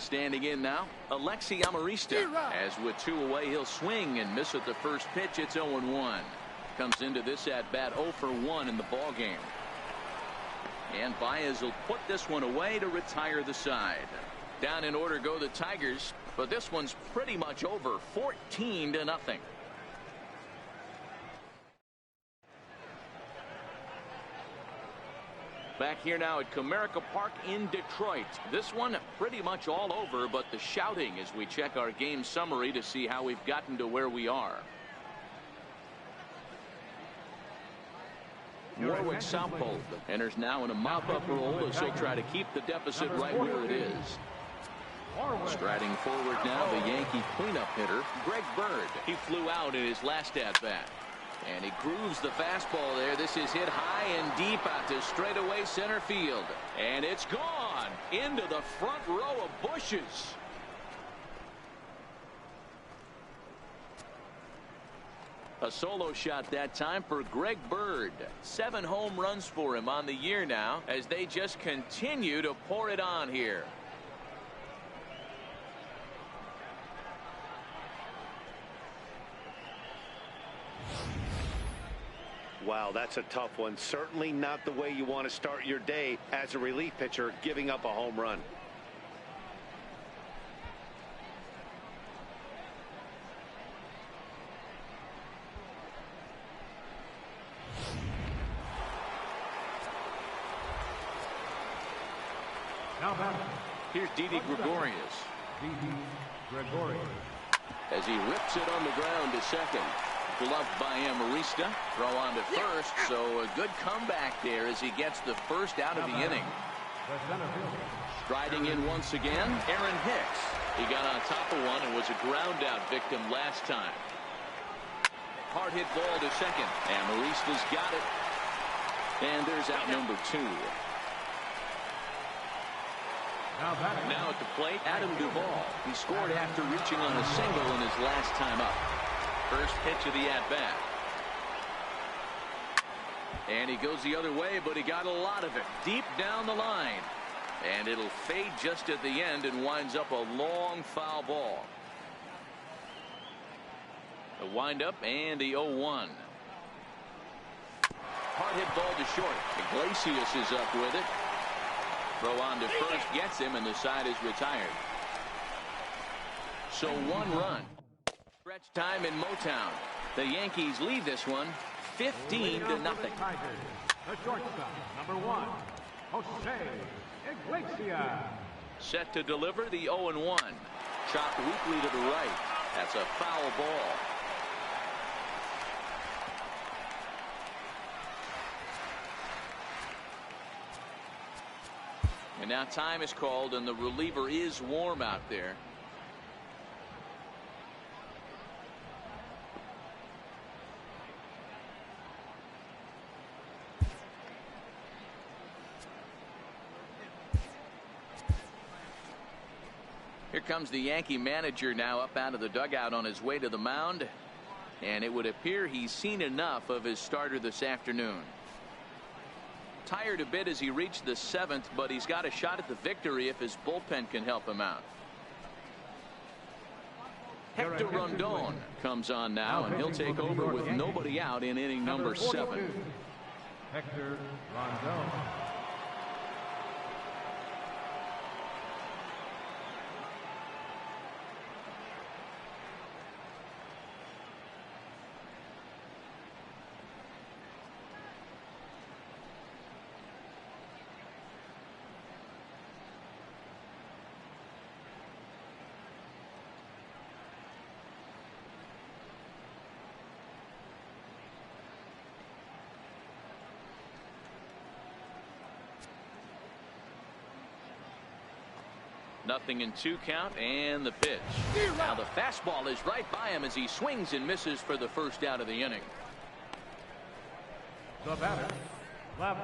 Standing in now, LATINOHEAt7799's. As with 2 away, he'll swing and miss at the first pitch. It's 0-1. Comes into this at bat 0 for 1 in the ball game. And Baez will put this one away to retire the side. Down in order go the Tigers, but this one's pretty much over, 14-0. Back here now at Comerica Park in Detroit. This one pretty much all over, but the shouting as we check our game summary to see how we've gotten to where we are. Warwick Southpole enters now in a mop-up role as he'll try to keep the deficit right where it is. Striding forward now, the Yankee cleanup hitter, Greg Bird. He flew out in his last at-bat. And he grooves the fastball there. This is hit high and deep out to straightaway center field. And it's gone into the front row of bushes. A solo shot that time for Greg Bird. 7 home runs for him on the year now as they just continue to pour it on here. Wow, that's a tough one. Certainly not the way you want to start your day as a relief pitcher, giving up a home run. Here's Didi Gregorius. As he rips it on the ground to second. Gloved by Amarista. Throw on to first, so a good comeback there as he gets the first out of the inning. Striding in once again, Aaron Hicks. He got on top of one and was a ground out victim last time. Hard hit ball to second. Amarista's got it. And there's out number 2. Now at the plate, Adam Duvall. He scored after reaching on a single in his last time up. First pitch of the at-bat. And he goes the other way, but he got a lot of it deep down the line. And it'll fade just at the end and winds up a long foul ball. The windup and the 0-1. Hard hit ball to short. Iglesias is up with it. Throw on to first gets him, and the side is retired. So 1 run. Stretch time in Motown. The Yankees lead this one 15-0. The shortstop, number 1, Jose Iglesias. Set to deliver the 0-1. Chopped weakly to the right. That's a foul ball. And now time is called, and the reliever is warm out there. Here comes the Yankee manager now up out of the dugout on his way to the mound. And it would appear he's seen enough of his starter this afternoon. Tired a bit as he reached the 7th, but he's got a shot at the victory if his bullpen can help him out. Hector Rondon comes on now, and he'll take over with nobody out in inning number 7. Hector Rondon. Nothing in 2 count, and the pitch. Now the fastball is right by him as he swings and misses for the first out of the inning. The batter.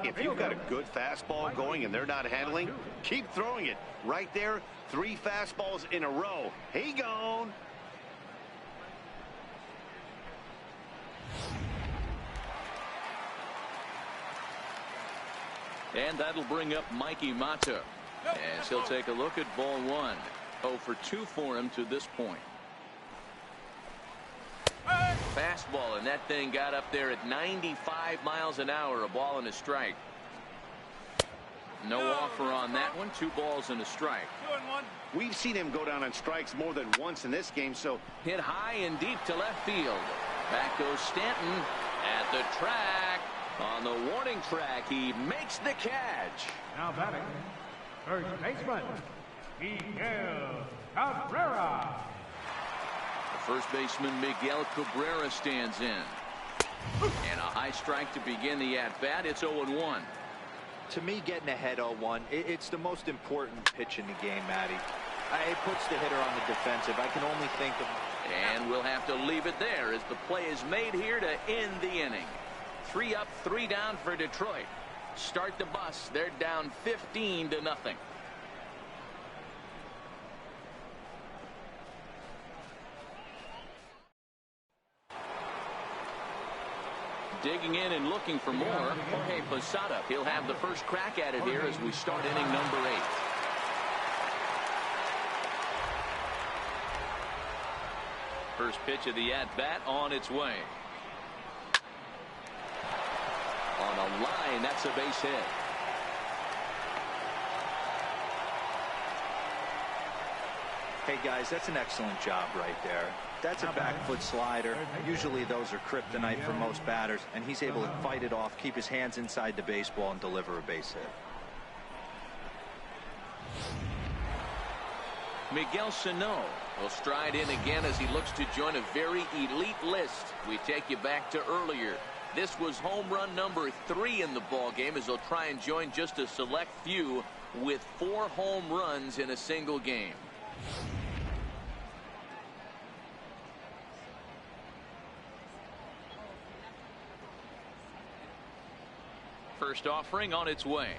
If you've got a good fastball going and they're not handling, keep throwing it. Right there, 3 fastballs in a row. He gone. And that'll bring up Mikey Mata as he'll take a look at ball 1. 0 for 2 for him to this point. Fastball, and that thing got up there at 95 miles an hour. A ball and a strike. No offer on that one. 2 balls and a strike. We've seen him go down on strikes more than once in this game, so hit high and deep to left field. Back goes Stanton at the track. On the warning track, he makes the catch. Now batting, first baseman, Miguel Cabrera. The first baseman, Miguel Cabrera, stands in. And a high strike to begin the at-bat. It's 0-1. To me, getting ahead 0-1, it's the most important pitch in the game, Matty. It puts the hitter on the defensive. I can only think of... And we'll have to leave it there as the play is made here to end the inning. 3 up, 3 down for Detroit. Start the bus. They're down 15-0. Digging in and looking for more, Jorge Posada. He'll have the first crack at it here as we start inning number 8. First pitch of the at-bat on its way. On a line, that's a base hit. Hey, guys, that's an excellent job right there. That's a back foot slider. Usually those are kryptonite for most batters, and he's able to fight it off, keep his hands inside the baseball, and deliver a base hit. Miguel Sano will stride in again as he looks to join a very elite list. We take you back to earlier. This was home run number 3 in the ball game as he'll try and join just a select few with 4 home runs in a single game. First offering on its way.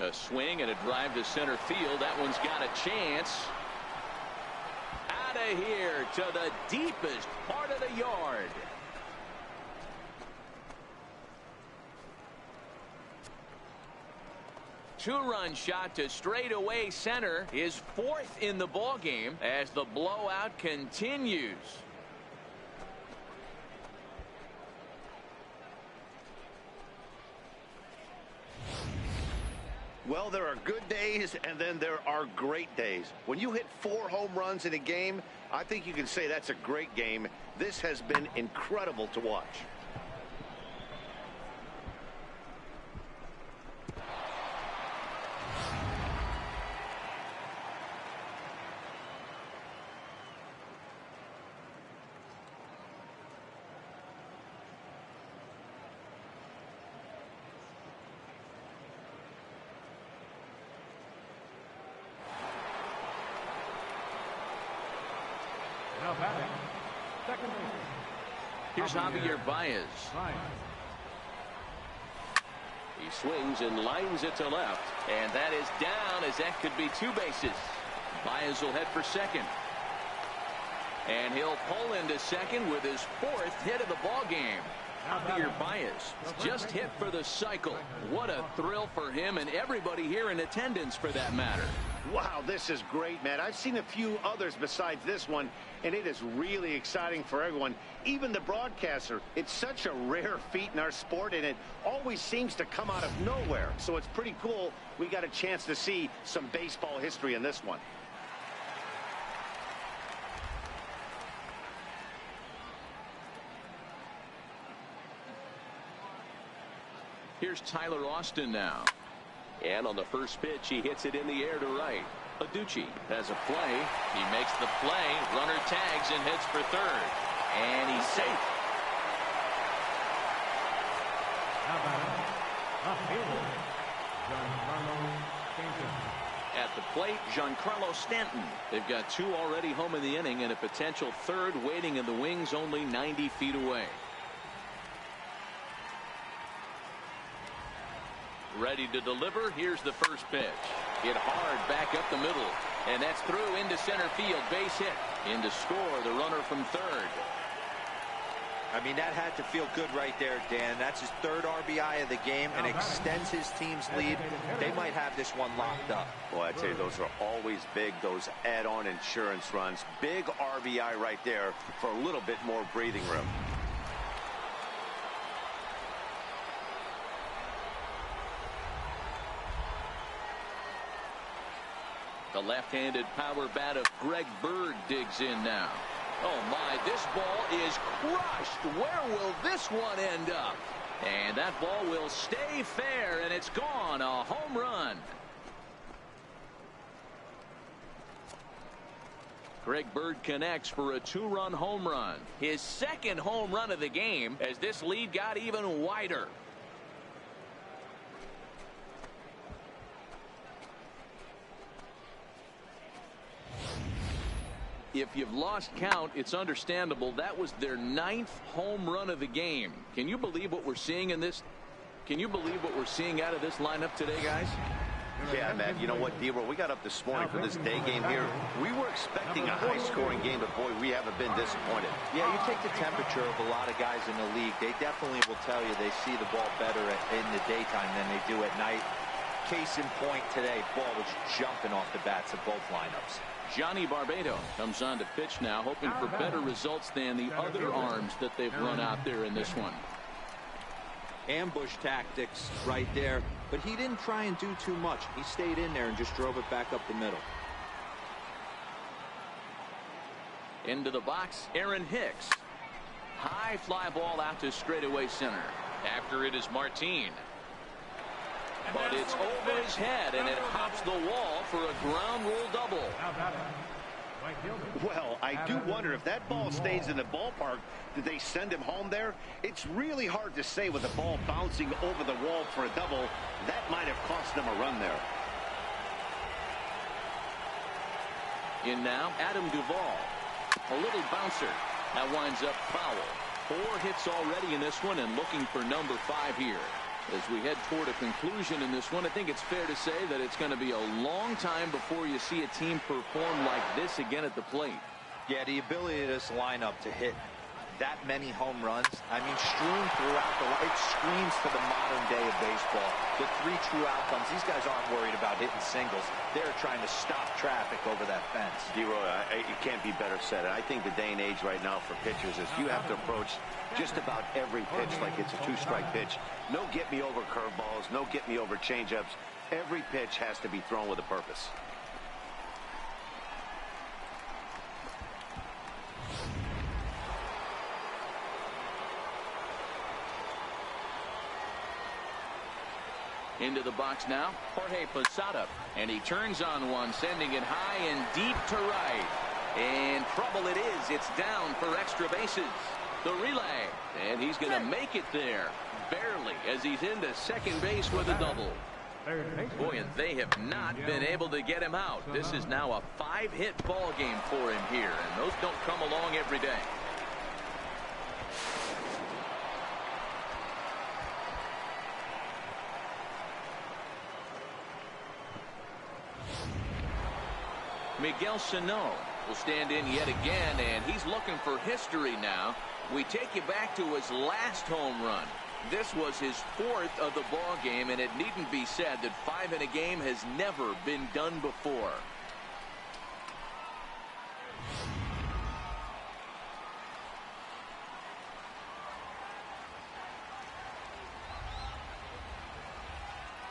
A swing and a drive to center field. That one's got a chance. Out of here to the deepest part of the yard. Two-run shot to straightaway center. His 4th in the ball game as the blowout continues. well, there are good days and then there are great days. When you hit 4 home runs in a game, I think you can say that's a great game. This has been incredible to watch. Now batting, second baseman. Here's Javier Baez. He swings and lines it to left. And that is down, as that could be 2 bases. Baez will head for second. And he'll pull into second with his 4th hit of the ball game. Javier Baez just hit for the cycle. What a thrill for him and everybody here in attendance for that matter. Wow, this is great, man. I've seen a few others besides this one, and it is really exciting for everyone, even the broadcaster. It's such a rare feat in our sport, and it always seems to come out of nowhere. So it's pretty cool we got a chance to see some baseball history in this one. Here's Tyler Austin now. And on the first pitch, he hits it in the air to right. Aducci has a play. He makes the play. Runner tags and heads for third. And he's safe. At the plate, Giancarlo Stanton. They've got 2 already home in the inning and a potential 3rd waiting in the wings only 90 feet away. Ready to deliver. Here's the first pitch. Hit hard back up the middle. And that's through into center field. Base hit. In to score the runner from third. I mean, that had to feel good right there, Dan. That's his 3rd RBI of the game and extends his team's lead. They might have this one locked up. Boy, I'd say those are always big, those add-on insurance runs. Big RBI right there for a little bit more breathing room. The left-handed power bat of Greg Bird digs in now. Oh my, this ball is crushed. Where will this one end up? And that ball will stay fair, and it's gone. A home run. Greg Bird connects for a 2-run home run. His 2nd home run of the game as this lead got even wider. If you've lost count, it's understandable. That was their 9th home run of the game. Can you believe what we're seeing in this? Can you believe what we're seeing out of this lineup today, guys? Yeah, man. You know what, D-Roll? We got up this morning for this day game here. We were expecting a high-scoring game, but, boy, we haven't been disappointed. Yeah, you take the temperature of a lot of guys in the league. They definitely will tell you they see the ball better in the daytime than they do at night. Case in point today, ball was jumping off the bats of both lineups. Johnny Barbado comes on to pitch now, hoping for better results than the other arms that they've run out there in this one. Ambush tactics right there, but he didn't try and do too much. He stayed in there and just drove it back up the middle. Into the box, Aaron Hicks. High fly ball out to straightaway center. After it is Martin. But it's over his head, and it hops the wall for a ground rule double. Well, I do wonder if that ball stays in the ballpark, did they send him home there? It's really hard to say with the ball bouncing over the wall for a double. That might have cost them a run there. In now, Adam Duvall. A little bouncer. That winds up foul. 4 hits already in this one, and looking for number 5 here. As we head toward a conclusion in this one, I think it's fair to say that it's going to be a long time before you see a team perform like this again at the plate. Yeah, the ability of this lineup to hit that many home runs, I mean, strewn throughout the line, it screams to the modern day of baseball. The 3 true outcomes. These guys aren't worried about hitting singles. They're trying to stop traffic over that fence. D-Roy, it can't be better said. I think the day and age right now for pitchers is you have to approach just about every pitch like it's a 2-strike pitch. No get-me-over curveballs, no get-me-over changeups. Every pitch has to be thrown with a purpose. Into the box now, Jorge Posada, and he turns on one, sending it high and deep to right. And trouble it is. It's down for extra bases. The relay, and he's going to make it there, barely, as he's into second base with a double. Boy, and they have not been able to get him out. This is now a 5-hit ball game for him here, and those don't come along every day. Miguel Sano will stand in yet again, and he's looking for history now. We take you back to his last home run. This was his 4th of the ball game, and it needn't be said that 5 in a game has never been done before.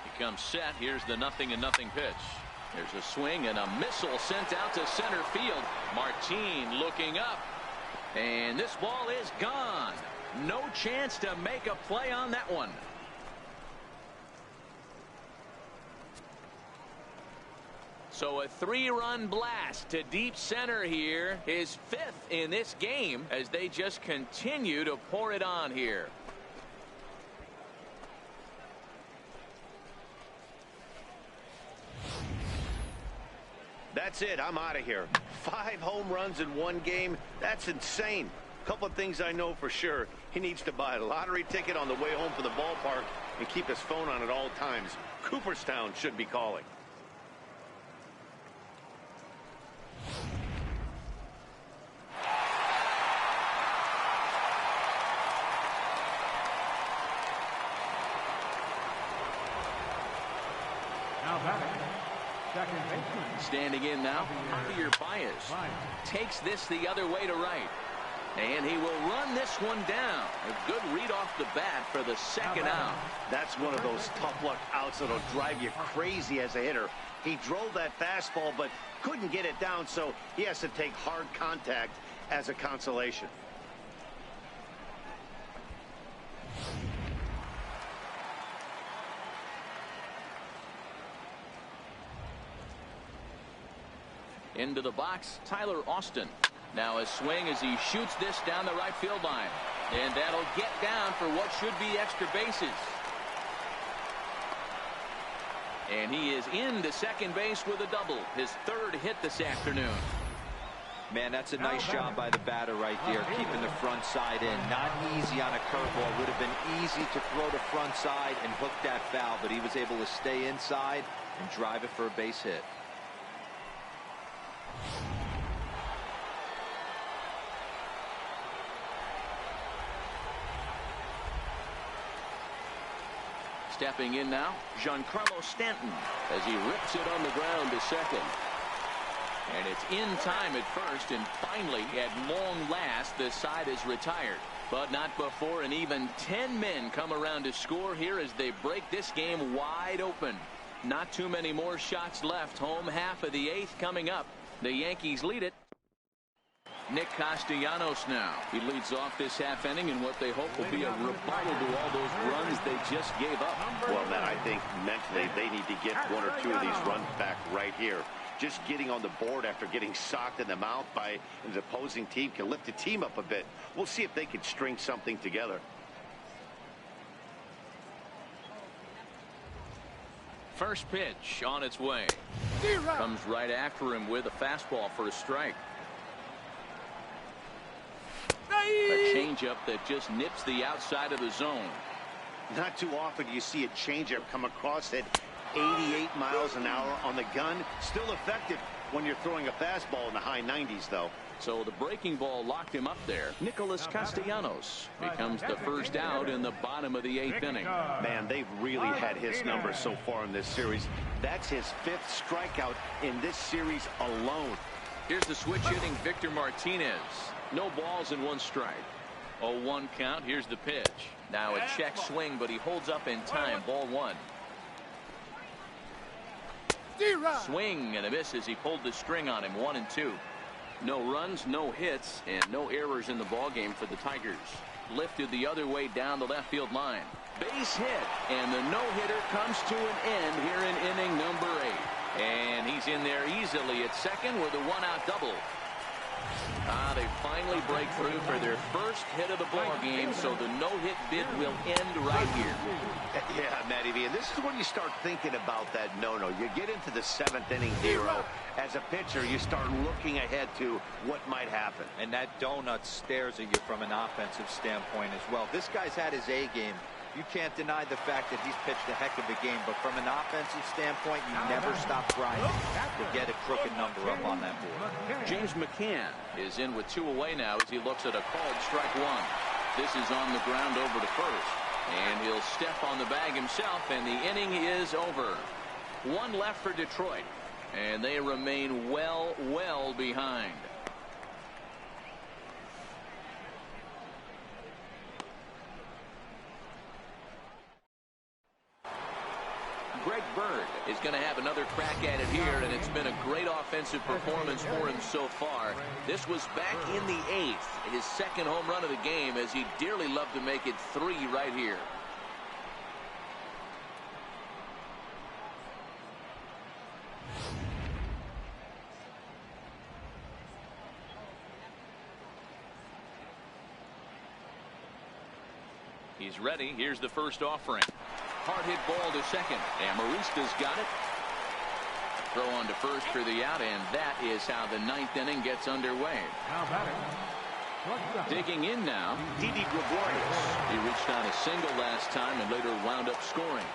He comes set. Here's the 0-0 pitch. There's a swing and a missile sent out to center field. Martin looking up. And this ball is gone. No chance to make a play on that one. So a 3-run blast to deep center here. His 5th in this game as they just continue to pour it on here. That's it. I'm out of here. 5 home runs in 1 game. That's insane. A couple of things I know for sure. He needs to buy a lottery ticket on the way home from the ballpark and keep his phone on at all times. Cooperstown should be calling. Standing in now, Javier Baez takes this the other way to right. And he will run this one down. A good read off the bat for the second out. That's one of those tough luck outs that'll drive you crazy as a hitter. He drove that fastball but couldn't get it down, so he has to take hard contact as a consolation. Into the box, Tyler Austin. Now a swing as he shoots this down the right field line. And that'll get down for what should be extra bases. And he is into second base with a double. His third hit this afternoon. Man, that's a nice job by the batter right there, keeping the front side in. Not easy on a curveball. Would have been easy to throw the front side and hook that foul, but he was able to stay inside and drive it for a base hit. Stepping in now, Giancarlo Stanton as he rips it on the ground to second. And it's in time at first, and finally, at long last, the side is retired. But not before an even 10 men come around to score here as they break this game wide open. Not too many more shots left. Home half of the eighth coming up. The Yankees lead it. Nick Castellanos now. He leads off this half inning in what they hope will be a rebuttal to all those runs they just gave up. Well, Matt, I think mentally they need to get one or two of these runs back right here. Just getting on the board after getting socked in the mouth by an opposing team can lift the team up a bit. We'll see if they can string something together. First pitch on its way. Comes right after him with a fastball for a strike. A changeup that just nips the outside of the zone. Not too often do you see a changeup come across at 88 miles an hour on the gun. Still effective when you're throwing a fastball in the high 90s, though. So the breaking ball locked him up there. Nicholas Castellanos becomes the first out in the bottom of the eighth inning. Man, they've really had his number so far in this series. That's his fifth strikeout in this series alone. Here's the switch hitting Victor Martinez. No balls and one strike. 0-1 count. Here's the pitch. Now a check swing, but he holds up in time. Ball one. Swing and a miss as he pulled the string on him. 1-2. No runs, no hits, and no errors in the ball game for the Tigers. Lifted the other way down the left field line. Base hit, and the no-hitter comes to an end here in inning number 8. And he's in there easily at second with a one-out double. They finally break through for their first hit of the ball game, so the no-hit bid will end right here. Yeah, Matty V, and this is when you start thinking about that no-no. You get into the 7th inning, Hero. As a pitcher, you start looking ahead to what might happen. And that donut stares at you from an offensive standpoint as well. This guy's had his A game. You can't deny the fact that he's pitched a heck of a game, but from an offensive standpoint, you never stop grinding to get a crooked number up on that board. James McCann is in with 2 away now as he looks at a called strike one. This is on the ground over to first, and he'll step on the bag himself, and the inning is over. 1 left for Detroit, and they remain well behind. Greg Bird is going to have another crack at it here, and it's been a great offensive performance for him so far. This was back in the 8th, his second home run of the game, as he'd dearly love to make it 3 right here. He's ready. Here's the first offering. Hard hit ball to second. Amarista's got it. Throw on to first for the out, and that is how the 9th inning gets underway. Digging in now, Didi Gregorius. He reached on a single last time and later wound up scoring.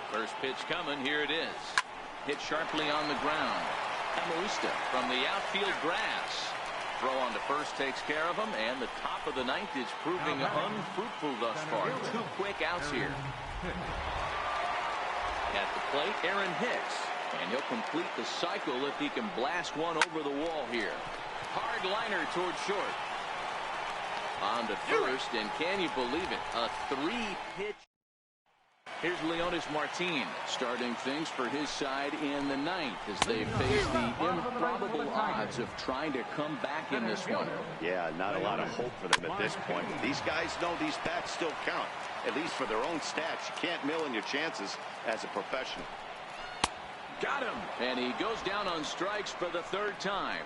First pitch coming. Here it is. Hit sharply on the ground. Amarista from the outfield grass. Throw on to first takes care of him, and the top of the 9th is proving unfruitful thus far. 2 quick outs here. At the plate, Aaron Hicks. And he'll complete the cycle if he can blast one over the wall here. Hard liner towards short. On to first, and can you believe it? A 3-pitch. Here's Leonis Martin starting things for his side in the ninth as they face the improbable odds of trying to come back in this one. Yeah, not a lot of hope for them at this point. These guys know these bats still count, at least for their own stats. You can't mill in your chances as a professional. Got him. And he goes down on strikes for the third time.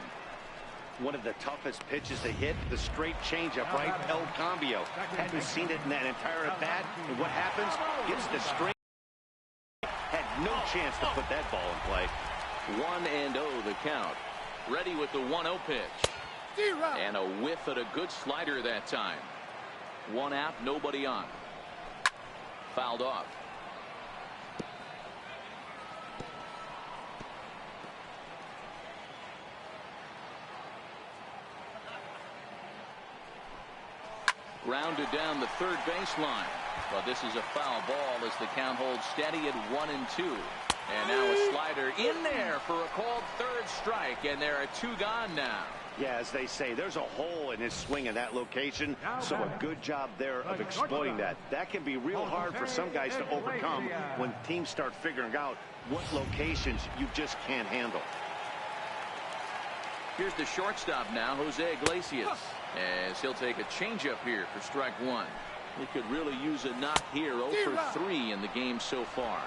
One of the toughest pitches to hit, the straight changeup, right? El Cambio. Hadn't seen it in that entire at bat. And what happens? Gets the string. Had no chance to put that ball in play. 1-0 the count. Ready with the 1-0 pitch. And a whiff at a good slider that time. One out, nobody on. Fouled off. Grounded down the third baseline. But this is a foul ball as the count holds steady at 1-2. And now a slider in there for a called third strike. And there are two gone now. Yeah, as they say, there's a hole in his swing in that location. So a good job there of exploiting that. That can be real hard for some guys to overcome when teams start figuring out what locations you just can't handle. Here's the shortstop now, Jose Iglesias, as he'll take a changeup here for strike one. He could really use a knock here. 0 for 3 in the game so far.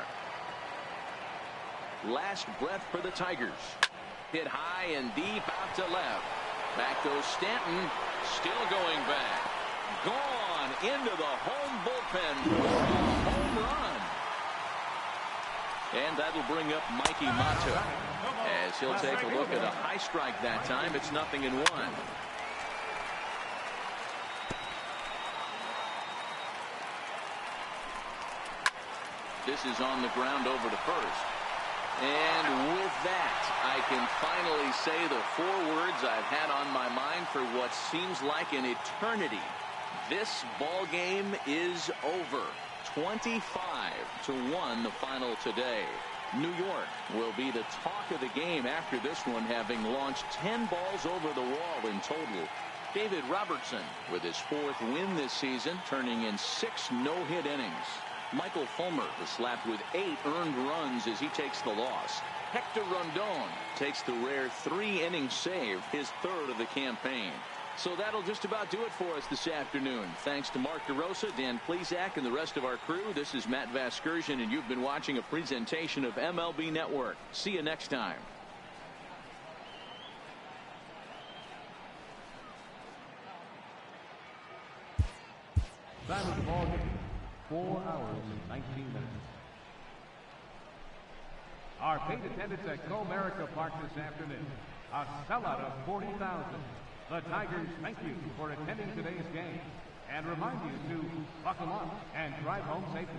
Last breath for the Tigers. Hit high and deep out to left. Back goes Stanton. Still going back. Gone into the home bullpen for a home run. And that'll bring up Mikey Mata as he'll take a look at a high strike that time. It's 0-1. This is on the ground over to first. And with that, I can finally say the 4 words I've had on my mind for what seems like an eternity. This ball game is over. 25-1 the final today. New York will be the talk of the game after this one, having launched 10 balls over the wall in total. David Robertson with his 4th win this season, turning in 6 no-hit innings. Michael Fulmer was slapped with 8 earned runs as he takes the loss. Hector Rondon takes the rare 3-inning save, his 3rd of the campaign. So that'll just about do it for us this afternoon. Thanks to Mark DeRosa, Dan Plesac, and the rest of our crew. This is Matt Vasgersian, and you've been watching a presentation of MLB Network. See you next time. Time of the ball game, 4 hours and 19 minutes. Our paid attendance at Comerica Park this afternoon, a sellout of 40,000. The Tigers thank you for attending today's game and remind you to buckle up and drive home safely.